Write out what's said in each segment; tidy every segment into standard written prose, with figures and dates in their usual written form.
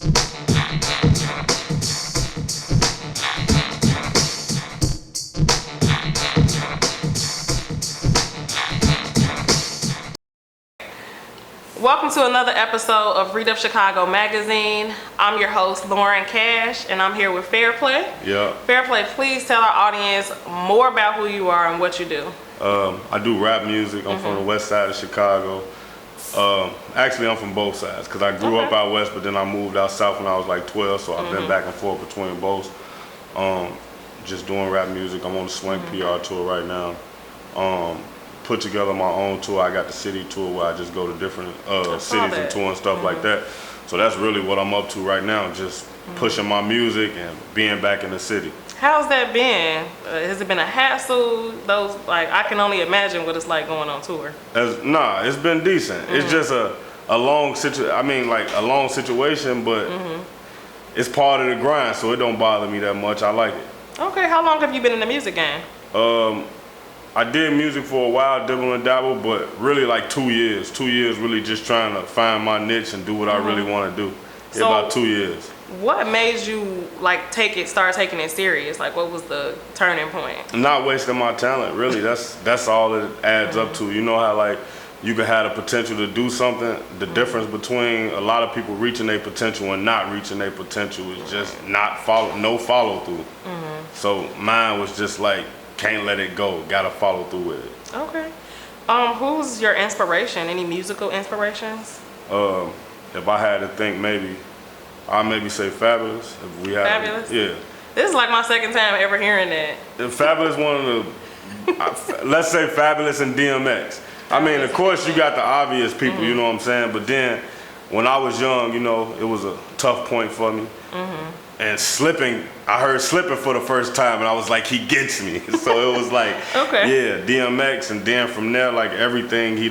Welcome to another episode of Read Up Chicago magazine. I'm your host, Lorrin Cash, and I'm here with Fairplay. Yeah. Fairplay, please tell our audience more about who you are and what you do. I do rap music. I'm from the west side of Chicago. Actually, I'm from both sides because I grew up out west, but then I moved out south when I was like 12, so I've been back and forth between both. Just doing rap music. I'm on the Swing PR tour right now. Put together my own tour. I got the city tour where I just go to different cities and tour and stuff like that. So that's really what I'm up to right now, just pushing my music and being back in the city. How's that been? Has it been a hassle? I can only imagine what it's like going on tour. Nah, it's been decent. It's just a long situation, but it's part of the grind, so it don't bother me that much. I like it. Okay, how long have you been in the music game? I did music for a while, dibble and dabble, but really like 2 years. 2 years really just trying to find my niche and do what I really want to do. So about 2 years. What made you start taking it serious? Like, what was the turning point? Not wasting my talent, really. That's all it adds up to. You know how like you can have the potential to do something. The difference between a lot of people reaching their potential and not reaching their potential is just no follow through. So mine was just like, can't let it go, gotta follow through with it. Okay. Who's your inspiration? Any musical inspirations? If I had to think, I'd maybe say Fabulous. If we had Fabulous? Yeah. This is like my second time ever hearing that. Fabulous, one of the, let's say Fabulous and DMX. I mean, of course you got the obvious people, you know what I'm saying? But then, when I was young, you know, it was a tough point for me. And I heard Slipping for the first time, and I was like, he gets me. So it was like, yeah, DMX, and then from there, like everything he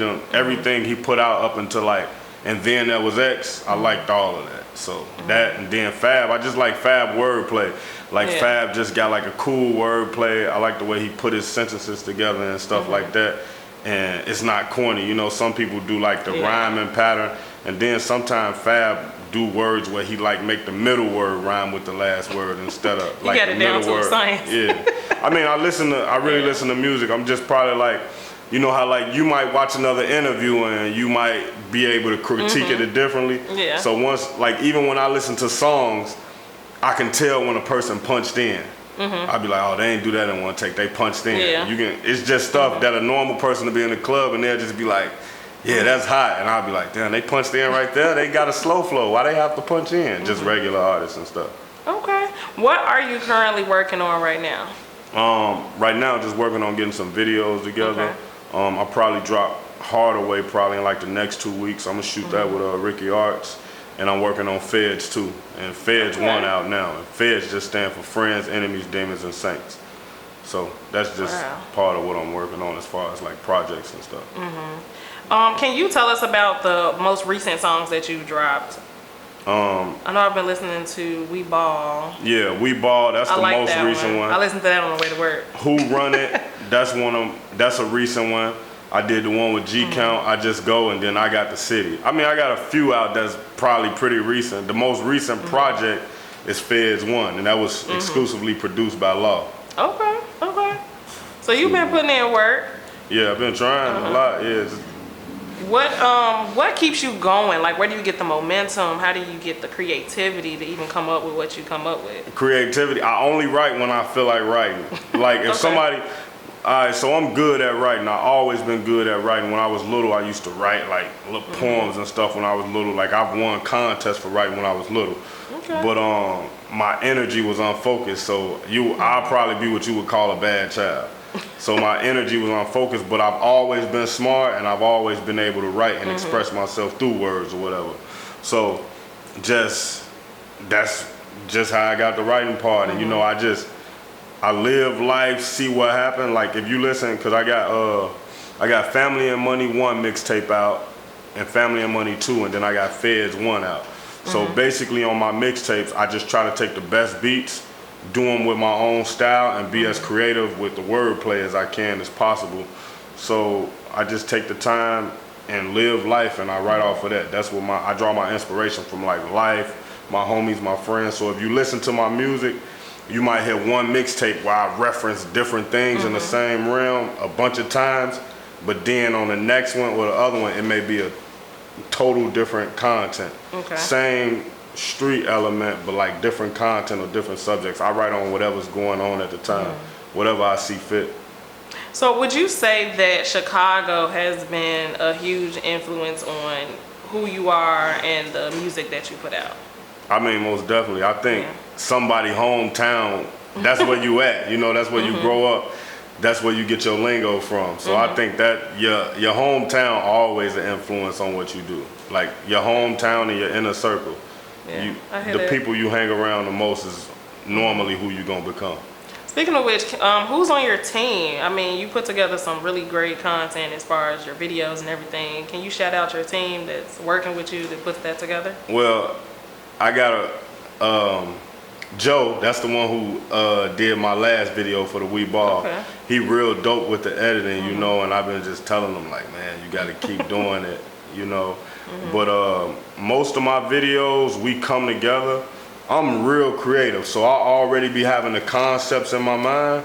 put out up until like, and then there was X, I liked all of that. So that, and then Fab, I just like Fab wordplay. Like Fab just got like a cool wordplay. I like the way he put his sentences together and stuff like that. And it's not corny, you know, some people do like the rhyming pattern, and then sometimes Fab do words where he like make the middle word rhyme with the last word instead of like the middle word. Science. Yeah. I mean, I really listen to music. I'm just probably like, you know how like you might watch another interview and you might be able to critique it differently. Yeah. So even when I listen to songs, I can tell when a person punched in. I'd be like, oh, they ain't do that in one take. They punched in. Yeah. It's just stuff that a normal person to be in the club and they'll just be like, yeah, that's hot. And I'll be like, damn, they punched in right there. They got a slow flow. Why they have to punch in? Just regular artists and stuff. Okay. What are you currently working on right now? Right now, just working on getting some videos together. I'll probably drop Hardaway probably in like the next 2 weeks. I'm gonna shoot that with Ricky Arts. And I'm working on Feds too. And Feds 1 out now. And Feds just stand for Friends, Enemies, Demons, and Saints. So that's just part of what I'm working on as far as like projects and stuff. Can you tell us about the most recent songs that you dropped? I know I've been listening to We Ball. Yeah, We Ball, that's the most recent one. I listened to that on the way to work. Who Run It, that's a recent one. I did the one with G Count, I Just Go, and then I Got the City. I mean, I got a few out that's probably pretty recent. The most recent project is Feds 1, and that was exclusively produced by Law. Okay. So you've been putting in work. Yeah, I've been trying a lot, yeah. What keeps you going? Like, where do you get the momentum? How do you get the creativity to even come up with what you come up with? Creativity, I only write when I feel like writing. Like if somebody, alright, so I'm good at writing. I've always been good at writing. When I was little, I used to write like little poems and stuff when I was little. Like I've won contests for writing when I was little. But my energy was unfocused, so I'll probably be what you would call a bad child. So my energy was unfocused, but I've always been smart and I've always been able to write and express myself through words or whatever. So that's just how I got the writing part. And you know, I live life, see what happened. Like if you listen, cause I got Family and Money 1 mixtape out and Family and Money 2, and then I got Feds 1 out. So basically on my mixtapes, I just try to take the best beats, do them with my own style, and be as creative with the wordplay as I can as possible. So I just take the time and live life, and I write off of that. That's what I draw my inspiration from, like life, my homies, my friends. So if you listen to my music, you might hear one mixtape where I reference different things in the same realm a bunch of times, but then on the next one or the other one, it may be a total different content. Okay. Same street element, but like different content or different subjects. I write on whatever's going on at the time, whatever I see fit. So would you say that Chicago has been a huge influence on who you are and the music that you put out? I mean, most definitely. I think somebody hometown, that's where you at. You know, that's where you grow up. That's where you get your lingo from. So I think that your hometown always an influence on what you do. Like your hometown and your inner circle. Yeah, The people you hang around the most is normally who you're gonna become. Speaking of which, who's on your team? I mean, you put together some really great content as far as your videos and everything. Can you shout out your team that's working with you that puts that together? Well, I got Joe, that's the one who did my last video for the We Ball. Okay. He real dope with the editing, you know, and I've been just telling him like, man, you gotta keep doing it, you know. But most of my videos, we come together. I'm real creative, so I already be having the concepts in my mind.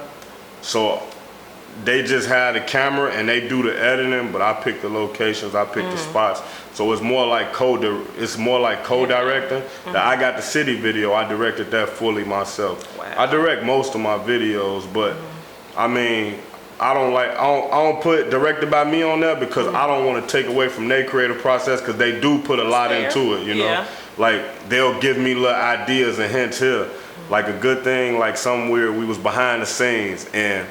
So they just have the camera and they do the editing, but I pick the locations, I pick the spots. So it's more like co-directing. I got the city video, I directed that fully myself. Wow. I direct most of my videos, but I mean, I don't put directed by me on there because I don't want to take away from their creative process because they do put a lot into it, you know? Like they'll give me little ideas and hints here. Like a good thing, like somewhere we was behind the scenes and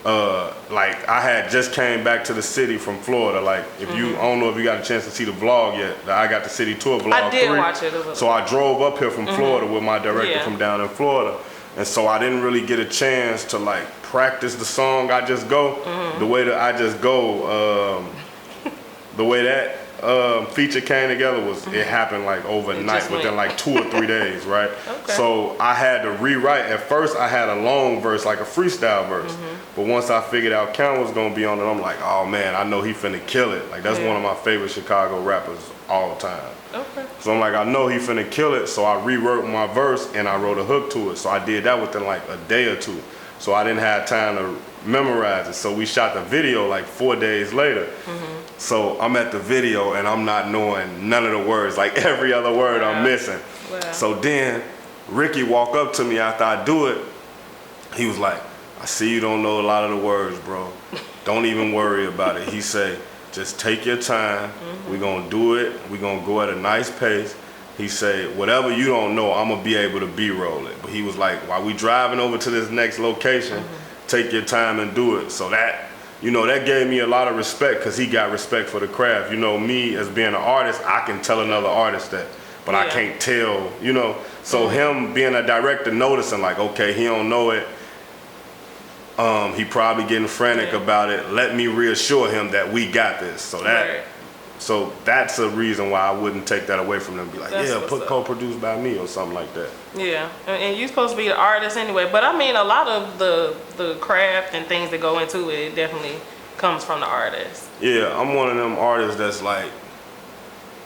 like I had just came back to the city from Florida. Like if you, I don't know if you got a chance to see the vlog yet. I got the city tour vlog. I did watch it. So I drove up here from Florida with my director from down in Florida. And so I didn't really get a chance to like practice the song I Just Go. The way that I Just Go, the way that feature came together was it happened like overnight within like 2 or 3 days, right? Okay. So I had to rewrite. At first I had a long verse, like a freestyle verse. But once I figured out Count was gonna be on it, I'm like, oh man, I know he finna kill it. Like that's one of my favorite Chicago rappers all time. Okay. So I'm like, I know he finna kill it, so I rewrote my verse and I wrote a hook to it. So I did that within like a day or two. So I didn't have time to memorize it. So we shot the video like 4 days later. So I'm at the video and I'm not knowing none of the words, like every other word I'm missing. Wow. So then Ricky walked up to me after I do it. He was like, I see you don't know a lot of the words, bro. Don't even worry about it. He said, just take your time. We're gonna do it. We're gonna go at a nice pace. He said, whatever you don't know, I'm gonna be able to B-roll it. But he was like, while we driving over to this next location, take your time and do it. So that, you know, that gave me a lot of respect because he got respect for the craft. You know, me as being an artist, I can tell another artist that, but I can't tell, you know. So him being a director noticing like, okay, he don't know it. He probably getting frantic about it. Let me reassure him that we got this. So that, so that's a reason why I wouldn't take that away from them. Be like, yeah, put co-produced by me or something like that. Yeah, and you're supposed to be the artist anyway. But I mean, a lot of the craft and things that go into it definitely comes from the artist. Yeah, I'm one of them artists that's like,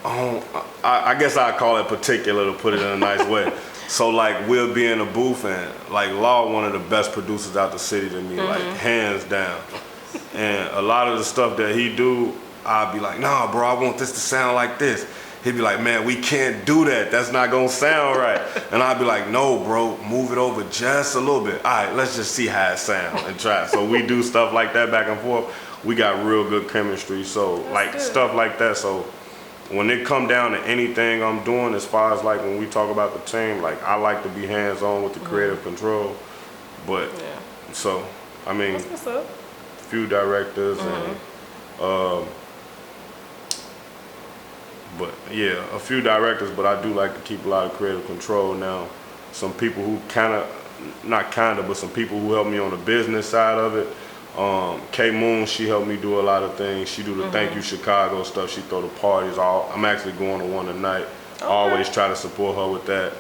I guess I call it particular to put it in a nice way. So like we'll be in a booth and like Law, one of the best producers out the city to me, like hands down. And a lot of the stuff that he do, I'd be like, nah, bro, I want this to sound like this. He'd be like, man, we can't do that. That's not gonna sound right. And I'd be like, no, bro, move it over just a little bit. All right, let's just see how it sounds and try. So we do stuff like that back and forth. We got real good chemistry. So like stuff like that. So when it come down to anything I'm doing, as far as like when we talk about the team, like I like to be hands-on with the creative control. But so, I mean, few directors and but yeah, a few directors, but I do like to keep a lot of creative control now. Some people who but some people who help me on the business side of it. K Moon, she helped me do a lot of things. She do the Thank You Chicago stuff. She throw the parties. I'm actually going to one tonight. I always try to support her with that.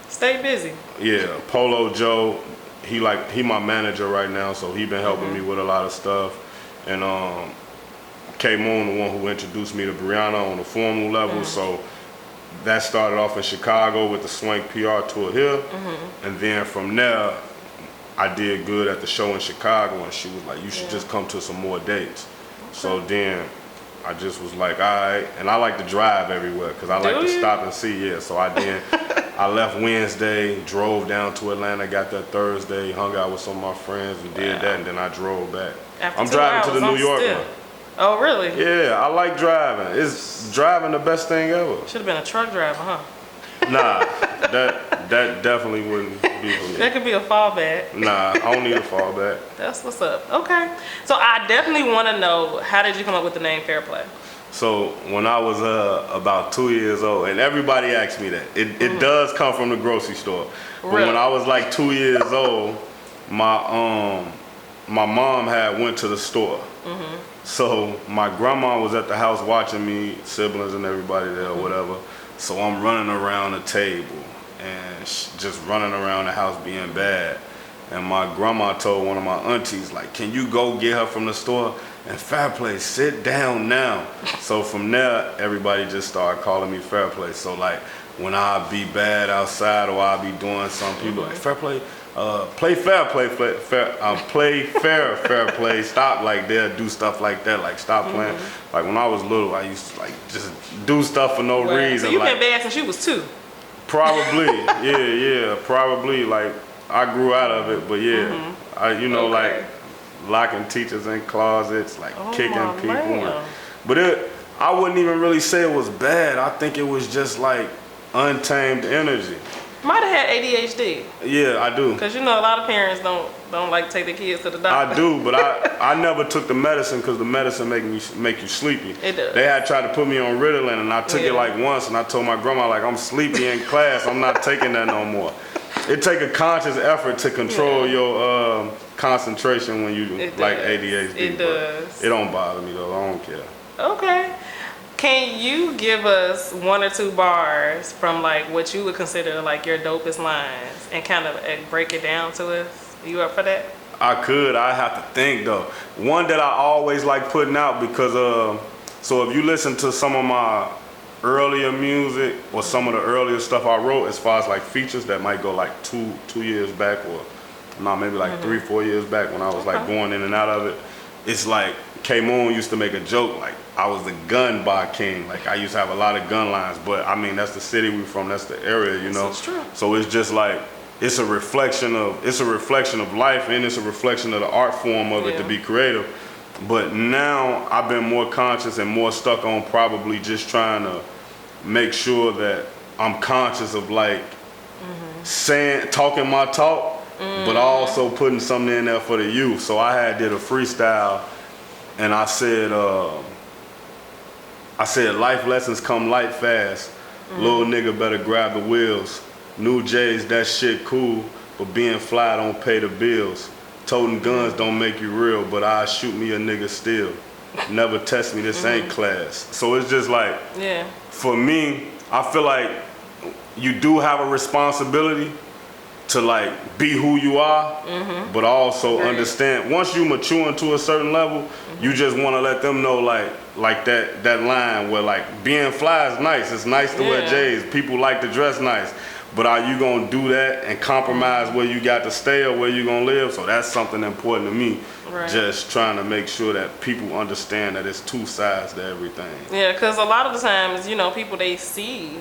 Stay busy. Yeah, Polo Joe, he my manager right now, so he been helping me with a lot of stuff. And K Moon, the one who introduced me to Brianna on a formal level, so that started off in Chicago with the Swank PR tour here. And then from there, I did good at the show in Chicago, and she was like, you should just come to some more dates. So then I just was like, all right. And I like to drive everywhere because I like to stop and see, So I left Wednesday, drove down to Atlanta, got there Thursday, hung out with some of my friends and did that, and then I drove back. I'm driving to the New York one. Oh, really? Yeah, I like driving. Is driving the best thing ever? Should have been a truck driver, huh? Nah, that definitely wouldn't be for me. That could be a fallback. Nah, I don't need a fallback. That's what's up. Okay. So I definitely want to know, how did you come up with the name Fairplay? So when I was about 2 years old, and everybody asks me that, it does come from the grocery store. But when I was like 2 years old, my mom had went to the store. So my grandma was at the house watching me, siblings and everybody there or whatever. So I'm running around the table and just running around the house being bad. And my grandma told one of my aunties, like, can you go get her from the store? And Fairplay, sit down now. So from there, everybody just started calling me Fairplay. So like when I be bad outside or I be doing something, people like, Fairplay, play fair, play fair, fair play. Stop like that, do stuff like that, like stop playing. Like when I was little, I used to like just do stuff for no reason. So you like, been bad since you was 2? Probably, yeah, probably. Like I grew out of it, but like locking teachers in closets, like kicking people. But I wouldn't even really say it was bad. I think it was just like untamed energy. Might have had ADHD. Yeah, I do. Because a lot of parents don't like to take their kids to the doctor. I do, but I never took the medicine because the medicine make you sleepy. It does. They had tried to put me on Ritalin, and I took it like once, and I told my grandma, like, I'm sleepy in class. I'm not taking that no more. It take a conscious effort to control your concentration when you like ADHD. It does. It don't bother me though. I don't care. Okay. Can you give us 1 or 2 bars from like what you would consider like your dopest lines and kind of break it down to us? Are you up for that? I could. I have to think though. One that I always like putting out because so if you listen to some of my earlier music or some of the earlier stuff I wrote as far as like features that might go like two years back or maybe like 3-4 years back when I was like going in and out of it. It's like K-Moon used to make a joke like I was the gun bar king. Like I used to have a lot of gun lines, but I mean that's the city we from, that's the area, That's true. So it's just like it's a reflection of life and it's a reflection of the art form of it to be creative. But now I've been more conscious and more stuck on probably just trying to make sure that I'm conscious of like talking my talk, but also putting something in there for the youth. So I did a freestyle and I said life lessons come light fast. Little nigga better grab the wheels. New J's, that shit cool, but being fly don't pay the bills. Toting guns don't make you real, but I shoot me a nigga still. Never test me, this ain't class. So it's just like, for me, I feel like you do have a responsibility to like be who you are, but also understand once you mature into a certain level, you just want to let them know like that line where like being fly is nice. It's nice to wear J's. People like to dress nice. But are you gonna do that and compromise where you got to stay or where you gonna live? So that's something important to me. Just trying to make sure that people understand that it's 2 sides to everything. Yeah, because a lot of the times, people they see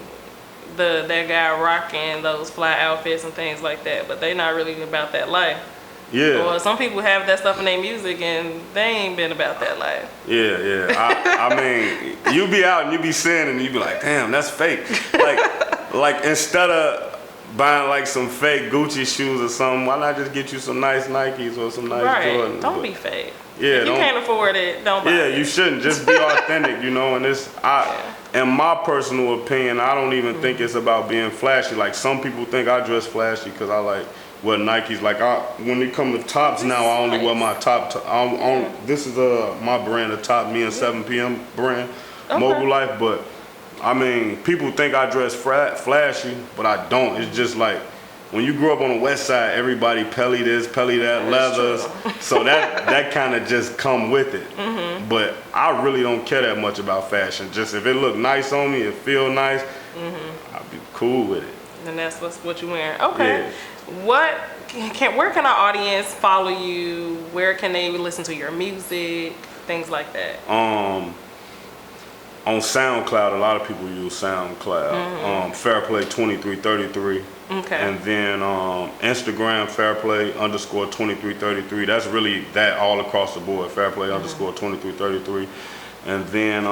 that guy rocking those fly outfits and things like that, but they not really about that life. Yeah. Or some people have that stuff in their music and they ain't been about that life. Yeah. I mean, you be out and you be seeing and you be like, damn, that's fake. Like instead of buying like some fake Gucci shoes or something, why not just get you some nice Nikes or some nice Jordans? Don't be fake. Yeah, if you can't afford it, don't buy it. Yeah, you shouldn't. Just be authentic, and it's in my personal opinion, I don't even think it's about being flashy. Like some people think I dress flashy because I like wear Nikes. Like when it comes to tops now, I only wear my top. This is my brand, the top, me and 7 p.m. brand, Mobile Life. But I mean, people think I dress flashy, but I don't. It's just like when you grew up on the west side, everybody pelly this, pelly that, leathers. So that kind of just come with it. But I really don't care that much about fashion. Just if it look nice on me, it feel nice, cool with it. And that's what you wearing. Okay. Yeah. Where can our audience follow you? Where can they listen to your music? Things like that. On SoundCloud, a lot of people use SoundCloud. Fairplay 2333. Okay. And then Instagram, Fairplay_2333. That's really that all across the board. Fairplay_2333. And then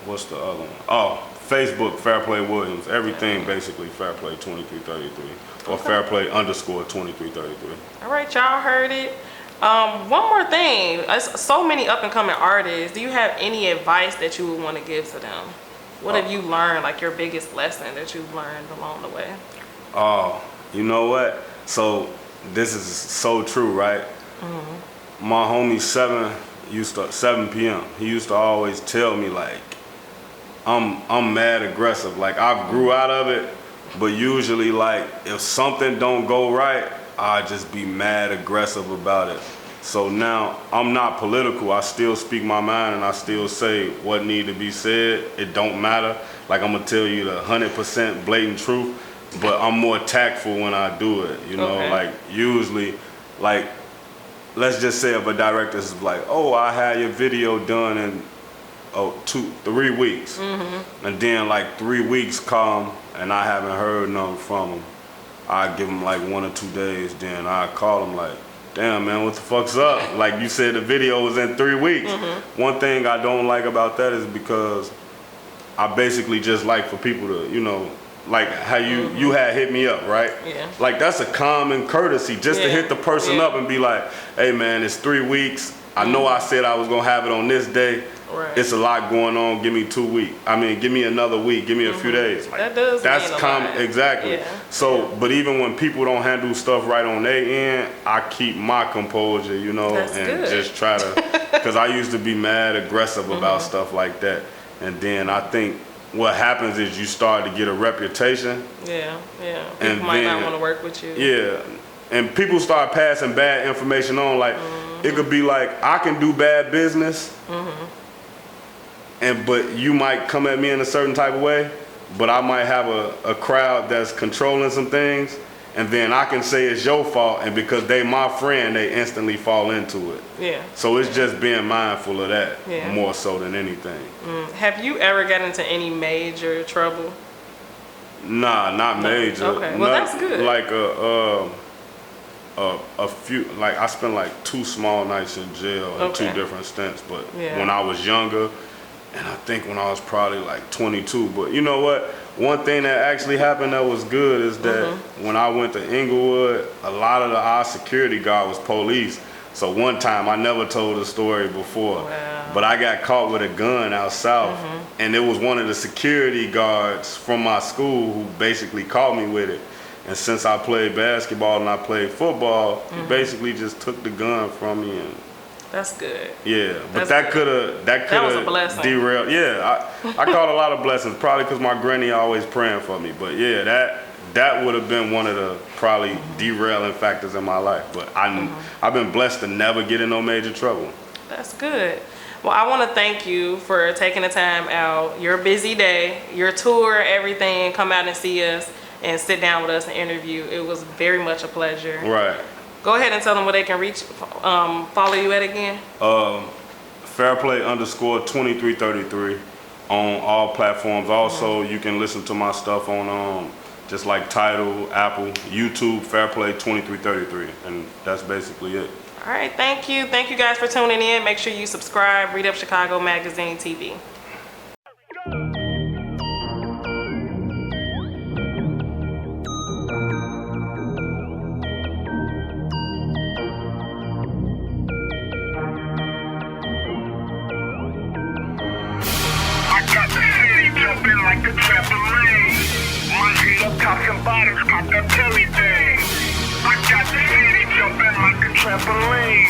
what's the other one? Oh, Facebook, Fairplay Williams. Everything basically Fairplay 2333 or Fairplay_2333. All right, y'all heard it. One more thing. So many up and coming artists. Do you have any advice that you would want to give to them? What have you learned, like your biggest lesson that you've learned along the way? You know what? So this is so true, right? My homie 7 p.m. He used to always tell me like, I'm mad aggressive. Like I grew out of it, but usually like if something don't go right, I just be mad aggressive about it. So now I'm not political. I still speak my mind and I still say what need to be said. It don't matter. Like I'm gonna tell you the 100% blatant truth, but I'm more tactful when I do it. You know, like usually, like let's just say if a director's like, oh, I had your video done in 3 weeks, and then like 3 weeks come and I haven't heard nothing from him. I give him like 1 or 2 days, then I call him like, damn man, what the fuck's up? Like you said the video was in 3 weeks. One thing I don't like about that is because I basically just like for people to, you know, like how you had hit me up, right? Yeah. Like that's a common courtesy just to hit the person up and be like, hey man, it's 3 weeks. I know I said I was gonna have it on this day. Right. It's a lot going on. Give me 2 weeks. I mean, give me another week. Give me a few days. Like, that's common. Exactly. Yeah. So, but even when people don't handle stuff right on their end, I keep my composure, you know, just try to, because I used to be mad aggressive about stuff like that. And then I think what happens is you start to get a reputation. Yeah. People might not want to work with you. Yeah. And people start passing bad information on. Like, it could be like, I can do bad business. But you might come at me in a certain type of way, but I might have a crowd that's controlling some things, and then I can say it's your fault, and because they my friend, they instantly fall into it. Yeah. So it's just being mindful of that more so than anything. Have you ever gotten into any major trouble? Nah, not major. Okay, well that's good. Like a few, like I spent like 2 small nights in jail in 2 different stints, but when I was younger. And I think when I was probably like 22. But you know what? One thing that actually happened that was good is that when I went to Inglewood, a lot of our security guard was police. So one time, I never told the story before, but I got caught with a gun out south. And it was one of the security guards from my school who basically caught me with it. And since I played basketball and I played football, he basically just took the gun from me. And that's good. Yeah, but that could have derailed. Yeah, I caught a lot of blessings, probably because my granny always praying for me. But yeah, that would have been one of the probably derailing factors in my life. But I've been blessed to never get in no major trouble. That's good. Well, I want to thank you for taking the time out, your busy day, your tour, everything, come out and see us and sit down with us and interview. It was very much a pleasure. Right. Go ahead and tell them where they can follow you at again. Fairplay_2333 on all platforms. Also, you can listen to my stuff on just like Tidal, Apple, YouTube, Fairplay2333, and that's basically it. All right, thank you. Thank you guys for tuning in. Make sure you subscribe, Read Up Chicago Magazine TV. Like the trampoline, my feet up, tossing bottoms, pop that Philly thing. I got the city jumping like a trampoline.